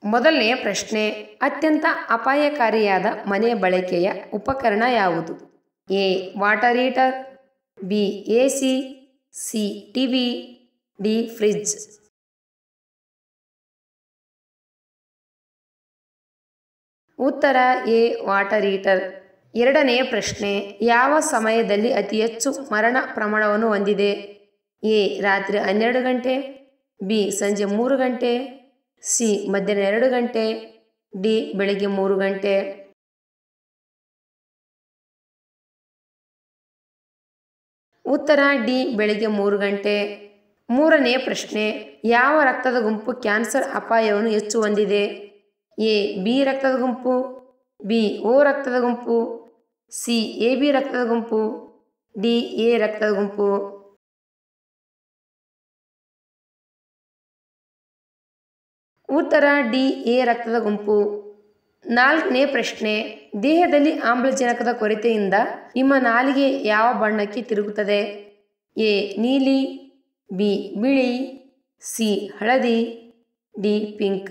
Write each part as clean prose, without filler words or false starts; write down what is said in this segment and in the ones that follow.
ಮೊದಲನೆಯ ಪ್ರಶ್ನೆ, ಅತ್ಯಂತ ಅಪಾಯಕಾರಿಯಾದ ಮನೆ ಬಳಕೆಯ ಉಪಕರಣ ಯಾವುದು? A. Water heater, B. AC, C. TV, D. Fridge. ಉತ್ತರ ಎ. Water heater. ಎರಡನೆಯ ಪ್ರಶ್ನೆ, ಯಾವ ಸಮಯದಲ್ಲಿ ಅತಿ ಹೆಚ್ಚು ಮರಣ ಪ್ರಮಾಣವನ್ನು ಹೊಂದಿದೆ? ಎ. ರಾತ್ರಿ 12 ಗಂಟೆ, ಬಿ. ಸಂಜೆ 3 ಗಂಟೆ, ಸಿ. ಮಧ್ಯಾಹ್ನ 2 ಗಂಟೆ, ಡಿ. ಬೆಳಿಗ್ಗೆ 3 ಗಂಟೆ. ಉತ್ತರ ಡಿ. ಬೆಳಿಗ್ಗೆ 3 ಗಂಟೆ. ಮೂರನೆಯ ಪ್ರಶ್ನೆ, ಯಾವ ರಕ್ತದ ಗುಂಪು ಕ್ಯಾನ್ಸರ್ ಅಪಾಯವನ್ನು ಹೆಚ್ಚು ಹೊಂದಿದೆ? ಎ. ಬಿ ರಕ್ತದ ಗುಂಪು, ಬಿ. ಓ ರಕ್ತದ ಗುಂಪು, ಸಿ. ಎ ಬಿ ರಕ್ತದ ಗುಂಪು, ಡಿ. ಎ ರಕ್ತದ ಗುಂಪು. ಉತ್ತರ ಡಿ. ಎ ರಕ್ತದ ಗುಂಪು. ನಾಲ್ಕನೇ ಪ್ರಶ್ನೆ, ದೇಹದಲ್ಲಿ ಆಮ್ಲಜನಕದ ಕೊರತೆಯಿಂದ ನಿಮ್ಮ ನಾಲಿಗೆ ಯಾವ ಬಣ್ಣಕ್ಕೆ ತಿರುಗುತ್ತದೆ? ಎ. ನೀಲಿ, ಬಿ. ಬಿಳಿ, ಸಿ. ಹಳದಿ, ಡಿ. ಪಿಂಕ್.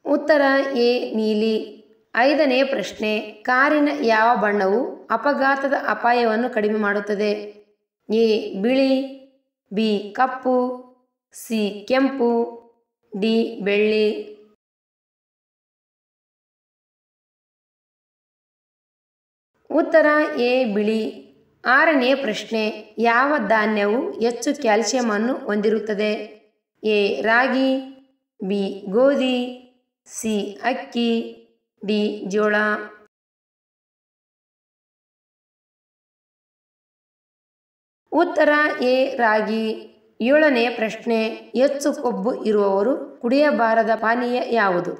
ಉತ್ತರ ಎ. ನೀಲಿ. ಐದನೇ ಪ್ರಶ್ನೆ, ಕಾರಿನ ಯಾವ ಬಣ್ಣವು ಅಪಘಾತದ ಅಪಾಯವನ್ನು ಕಡಿಮೆ ಮಾಡುತ್ತದೆ? ಎ. ಬಿಳಿ, ಬಿ. ಕಪ್ಪು, ಸಿ. ಕೆಂಪು, ಡಿ. ಬೆಳ್ಳಿ. ಉತ್ತರ ಎ. ಬಿಳಿ. ಆರನೇ ಪ್ರಶ್ನೆ, ಯಾವ ಧಾನ್ಯವು ಹೆಚ್ಚು ಕ್ಯಾಲ್ಸಿಯಂ ಅನ್ನು ಹೊಂದಿರುತ್ತದೆ? ಎ. Ragi, B. ಗೋಧಿ, ಸಿ. ಅಕ್ಕಿ, ಡಿ. ಜೋಳ. ಉತ್ತರ ಎ. ರಾಗಿ. ಏಳನೇ ಪ್ರಶ್ನೆ, ಹೆಚ್ಚು ಕೊಬ್ಬು ಇರುವವರು ಕುಡಿಯಬಾರದ ಪಾನೀಯ ಯಾವುದು?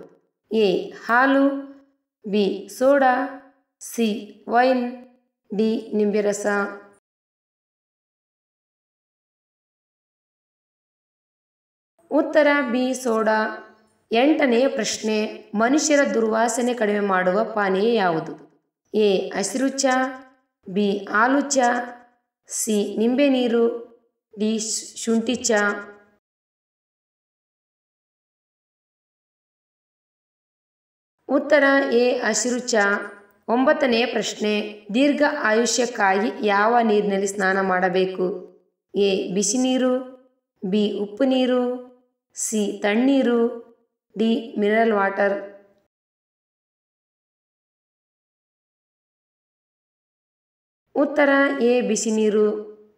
ಎ. ಹಾಲು, B. Soda, C. Wine, D. ನಿಂಬೆ ರಸ. ಉತ್ತರ ಬಿ. ಸೋಡಾ. ಎಂಟನೆಯ ಪ್ರಶ್ನೆ, ಮನುಷ್ಯರ ದುರ್ವಾಸನೆ ಕಡಿಮೆ ಮಾಡುವ ಪಾನೀಯ ಯಾವುದು? ಎ. ಹಸಿರು ಚಹಾ, ಬಿ. ಹಾಲು ಚಹಾ, ಸಿ. ನಿಂಬೆ ನೀರು, ಡಿ. ಶುಂಠಿ ಚಹಾ. ಉತ್ತರ ಎ. ಹಸಿರು ಚಹಾ. ಒಂಬತ್ತನೆಯ ಪ್ರಶ್ನೆ, ದೀರ್ಘ ಆಯುಷ್ಯಕ್ಕಾಗಿ ಯಾವ ನೀರಿನಲ್ಲಿ ಸ್ನಾನ ಮಾಡಬೇಕು? ಎ. ಬಿಸಿ ನೀರು, ಬಿ. ಉಪ್ಪು ನೀರು, ಸಿ. ತಣ್ಣೀರು, ಡಿ. Mineral water. ಉತ್ತರ ಎ. ಬಿಸಿ ನೀರು.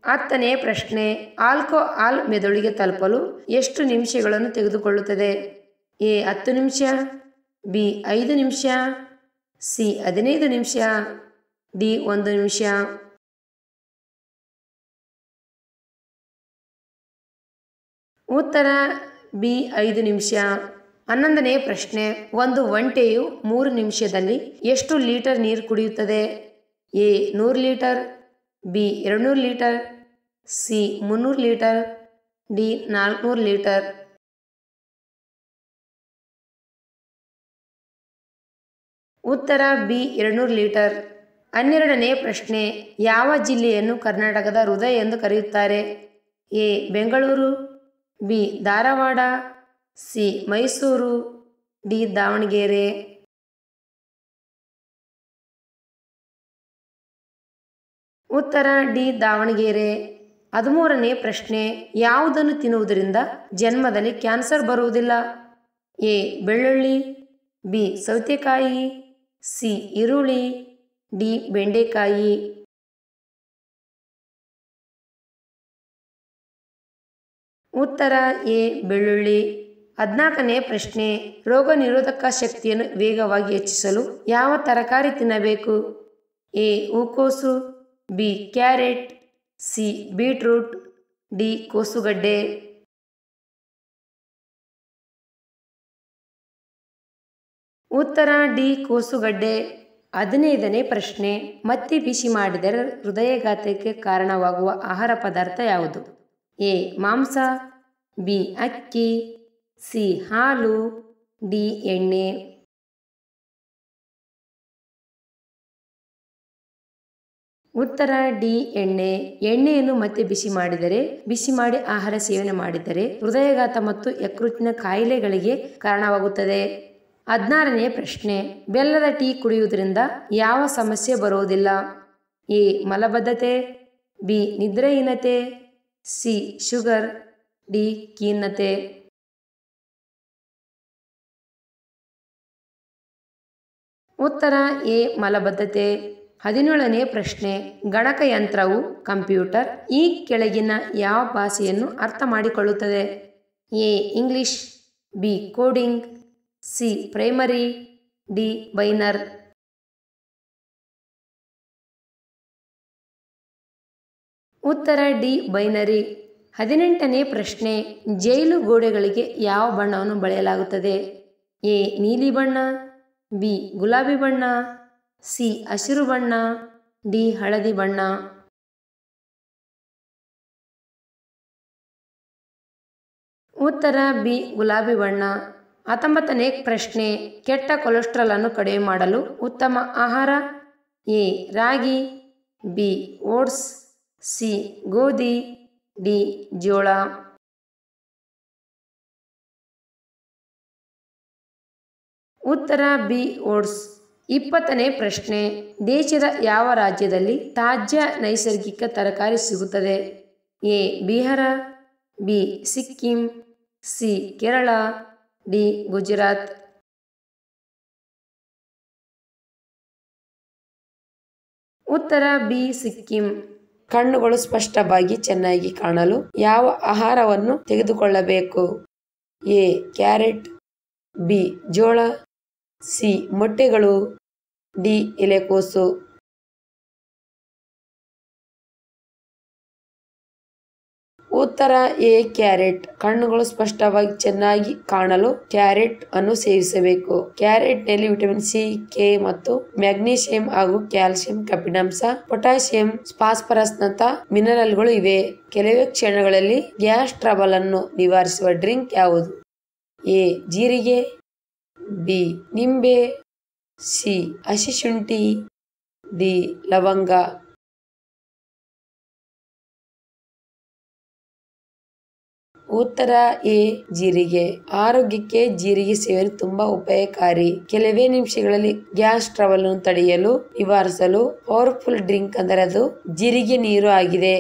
ಹತ್ತನೇ ಪ್ರಶ್ನೆ, ಆಲ್ಕೋಹಾಲ್ ಮೆದುಳಿಗೆ ತಲುಪಲು ಎಷ್ಟು ನಿಮಿಷಗಳನ್ನು ತೆಗೆದುಕೊಳ್ಳುತ್ತದೆ? ಎ. 10 ನಿಮಿಷ, ಬಿ. 5 ನಿಮಿಷ, ಸಿ. 15 ನಿಮಿಷ, ಡಿ. 1 ನಿಮಿಷ. ಉತ್ತರ ಬಿ. 5 ನಿಮಿಷ. 11ನೇ ಪ್ರಶ್ನೆ, ಒಂದು ಒಂಟೆಯು 3 ನಿಮಿಷದಲ್ಲಿ ಎಷ್ಟು ಲೀಟರ್ ನೀರು ಕುಡಿಯುತ್ತದೆ? A. 100 litre, B. 200 litre, C. 300 litre, D. 400 litre. ಉತ್ತರ ಬಿ. 200 ಲೀಟರ್. 12ನೇ ಪ್ರಶ್ನೆ, ಯಾವ ಜಿಲ್ಲೆಯನ್ನು ಕರ್ನಾಟಕದ ಹೃದಯ ಎಂದು ಕರೆಯುತ್ತಾರೆ? A. Bengaluru, B. Dharwad, C. Mysuru, D. Davanagere. ಉತ್ತರ ಡಿ. ದಾವಣಗೆರೆ. 13ನೇ ಪ್ರಶ್ನೆ, ಯಾವುದನ್ನು ತಿನ್ನುವುದರಿಂದ ಜನ್ಮದಲ್ಲಿ ಕ್ಯಾನ್ಸರ್ ಬರುವುದಿಲ್ಲ? ಎ. ಬೆಳ್ಳುಳ್ಳಿ, ಬಿ. ಸೌತೆಕಾಯಿ, ಸಿ. ಈರುಳ್ಳಿ, ಡಿ. ಬೆಂಡೆಕಾಯಿ. ಉತ್ತರ ಎ. ಬೆಳ್ಳುಳ್ಳಿ. 14ನೇ ಪ್ರಶ್ನೆ, ರೋಗ ನಿರೋಧಕ ಶಕ್ತಿಯನ್ನು ವೇಗವಾಗಿ ಹೆಚ್ಚಿಸಲು ಯಾವ ತರಕಾರಿ ತಿನ್ನಬೇಕು? ಎ. ಹೂಕೋಸು, B. Carrot, C. Beetroot, D. ಕೋಸುಗಡ್ಡೆ. ಉತ್ತರ ಡಿ. ಕೋಸುಗಡ್ಡೆ. 15ನೇ ಪ್ರಶ್ನೆ, ಮತ್ತಿ ಬಿಸಿ ಮಾಡಿದರೆ ಹೃದಯಾಘಾತಕ್ಕೆ ಕಾರಣವಾಗುವ ಆಹಾರ ಪದಾರ್ಥ ಯಾವುದು? ಎ. ಮಾಂಸ, ಬಿ. ಅಕ್ಕಿ, ಸಿ. ಹಾಲು, ಡಿ. ಎಣ್ಣೆ. ಉತ್ತರ ಡಿ ಎಣ್ಣೆ. ಎಣ್ಣೆಯನ್ನು ಮತ್ತೆ ಬಿಸಿ ಮಾಡಿ ಆಹಾರ ಸೇವನೆ ಮಾಡಿದರೆ ಹೃದಯಾಘಾತ ಮತ್ತು ಯಕೃತ್ತಿನ ಕಾಯಿಲೆಗಳಿಗೆ ಕಾರಣವಾಗುತ್ತದೆ. 16ನೇ ಪ್ರಶ್ನೆ. ಬೆಲ್ಲದ ಟೀ ಕುಡಿಯುವುದರಿಂದ ಯಾವ ಸಮಸ್ಯೆ ಬರುವುದಿಲ್ಲ? ಎ ಮಲಬದ್ಧತೆ, ಬಿ ನಿದ್ರೆಹೀನತೆ, ಸಿ ಶುಗರ್, ಡಿ ಖಿನ್ನತೆ. ಉತ್ತರ ಎ ಮಲಬದ್ಧತೆ. 17ನೇ ಪ್ರಶ್ನೆ. ಗಣಕಯಂತ್ರವು ಕಂಪ್ಯೂಟರ್ ಈ ಕೆಳಗಿನ ಯಾವ ಭಾಷೆಯನ್ನು ಅರ್ಥ ಮಾಡಿಕೊಳ್ಳುತ್ತದೆ? A English, B coding, C primary, D binary. ಉತ್ತರ ಡಿ ಬೈನರಿ. 18ನೇ ಪ್ರಶ್ನೆ. ಜೈಲು ಗೋಡೆಗಳಿಗೆ ಯಾವ ಬಣ್ಣವನ್ನು ಬಳೆಯಲಾಗುತ್ತದೆ? ಎ ನೀಲಿ ಬಣ್ಣ, ಬಿ ಗುಲಾಬಿ ಬಣ್ಣ, ಸಿ ಹಸಿರು ಬಣ್ಣ, ಡಿ ಹಳದಿ ಬಣ್ಣ. ಉತ್ತರ ಬಿ ಗುಲಾಬಿ ಬಣ್ಣ. 19ನೇ ಪ್ರಶ್ನೆ. ಕೆಟ್ಟ ಕೊಲೆಸ್ಟ್ರಾಲ್ ಅನ್ನು ಕಡಿಮೆ ಮಾಡಲು ಉತ್ತಮ ಆಹಾರ? A ragi, B oats, C ಗೋಧಿ, ಡಿ ಜೋಳ. ಉತ್ತರ ಬಿ ಓಟ್ಸ್. 20ನೇ ಪ್ರಶ್ನೆ. ದೇಶದ ಯಾವ ರಾಜ್ಯದಲ್ಲಿ ತಾಜಾ ನೈಸರ್ಗಿಕ ತರಕಾರಿ ಸಿಗುತ್ತದೆ? A Bihar, B Sikkim, C Kerala, D Gujarat. ಉತ್ತರ ಬಿ ಸಿಕ್ಕಿಂ. ಕಣ್ಣುಗಳು ಸ್ಪಷ್ಟವಾಗಿ ಚೆನ್ನಾಗಿ ಕಾಣಲು ಯಾವ ಆಹಾರವನ್ನು ತೆಗೆದುಕೊಳ್ಳಬೇಕು? ಎ ಕ್ಯಾರೆಟ್, ಬಿ ಜೋಳ, ಸಿ ಮೊಟ್ಟೆಗಳು, ಡಿ ಎಲೆಕೋಸು. ಉತ್ತರ ಎ ಕ್ಯಾರೆಟ್. ಕಣ್ಣುಗಳು ಸ್ಪಷ್ಟವಾಗಿ ಚೆನ್ನಾಗಿ ಕಾಣಲು ಕ್ಯಾರೆಟ್ ಅನ್ನು ಸೇವಿಸಬೇಕು. ಕ್ಯಾರೆಟ್ ನಲ್ಲಿ ವಿಟಮಿನ್ ಸಿ, ಕೆ ಮತ್ತು ಮ್ಯಾಗ್ನೀಸಿಯಂ ಹಾಗೂ ಕ್ಯಾಲ್ಸಿಯಂ, ಕಬ್ಬಿಣಾಂಶ, ಪೊಟ್ಯಾಸಿಯಂ, ಫಾಸ್ಫರಸ್ ನಂತ ಮಿನರಲ್ಗಳು ಇವೆ. ಕೆಲವೇ ಕ್ಷಣಗಳಲ್ಲಿ ಗ್ಯಾಸ್ ಟ್ರಬಲ್ ಅನ್ನು ನಿವಾರಿಸುವ ಡ್ರಿಂಕ್ ಯಾವುದು? ಎ ಜೀರಿಗೆ, ಬಿ ನಿಂಬೆ, ಸಿ ಹಸಿ ಶುಂಠಿ, ಡಿ ಲವಂಗ. ಉತ್ತರ ಎ ಜೀರಿಗೆ. ಆರೋಗ್ಯಕ್ಕೆ ಜೀರಿಗೆ ಸೇವನೆ ತುಂಬಾ ಉಪಾಯಕಾರಿ. ಕೆಲವೇ ನಿಮಿಷಗಳಲ್ಲಿ ಗ್ಯಾಸ್ ಟ್ರಬಲ್ ಅನ್ನು ತಡೆಯಲು ನಿವಾರಿಸಲು ಪವರ್ಫುಲ್ ಡ್ರಿಂಕ್ ಅಂದರೆ ಅದು ಜೀರಿಗೆ ನೀರು ಆಗಿದೆ.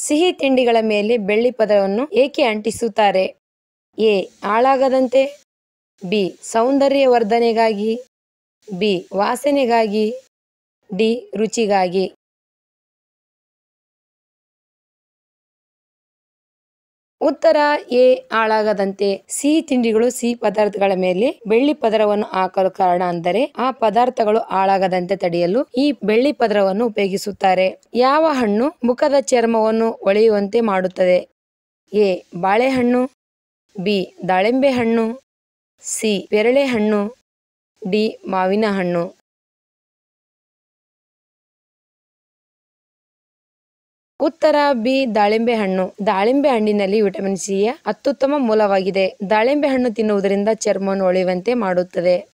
ಸಿಹಿ ತಿಂಡಿಗಳ ಮೇಲೆ ಬೆಳ್ಳಿ ಪದರವನ್ನು ಏಕೆ ಅಂಟಿಸುತ್ತಾರೆ? ಎ ಹಾಳಾಗದಂತೆ, ಬಿ ಸೌಂದರ್ಯ ವರ್ಧನೆಗಾಗಿ, ಬಿ ವಾಸನೆಗಾಗಿ, ಡಿ ರುಚಿಗಾಗಿ. ಉತ್ತರ ಎ ಹಾಳಾಗದಂತೆ. ಸಿಹಿ ತಿಂಡಿಗಳು ಸಿಹಿ ಪದಾರ್ಥಗಳ ಮೇಲೆ ಬೆಳ್ಳಿ ಪದರವನ್ನು ಹಾಕಲು ಕಾರಣ ಅಂದರೆ ಆ ಪದಾರ್ಥಗಳು ಹಾಳಾಗದಂತೆ ತಡೆಯಲು ಈ ಬೆಳ್ಳಿ ಪದರವನ್ನು ಉಪಯೋಗಿಸುತ್ತಾರೆ. ಯಾವ ಹಣ್ಣು ಮುಖದ ಚರ್ಮವನ್ನು ಹೊಳೆಯುವಂತೆ ಮಾಡುತ್ತದೆ? ಎ ಬಾಳೆಹಣ್ಣು, ಬಿ ದಾಳಿಂಬೆ ಹಣ್ಣು, ಸಿ ಪೇರಳೆ ಹಣ್ಣು, ಡಿ ಮಾವಿನ ಹಣ್ಣು. ಉತ್ತರ ಬಿ ದಾಳಿಂಬೆ ಹಣ್ಣು. ದಾಳಿಂಬೆ ಹಣ್ಣಿನಲ್ಲಿ ವಿಟಮಿನ್ ಸಿ ಯ ಅತ್ಯುತ್ತಮ ಮೂಲವಾಗಿದೆ. ದಾಳಿಂಬೆ ಹಣ್ಣು ತಿನ್ನುವುದರಿಂದ ಚರ್ಮವನ್ನು ಹೊಳೆಯುವಂತೆ ಮಾಡುತ್ತದೆ.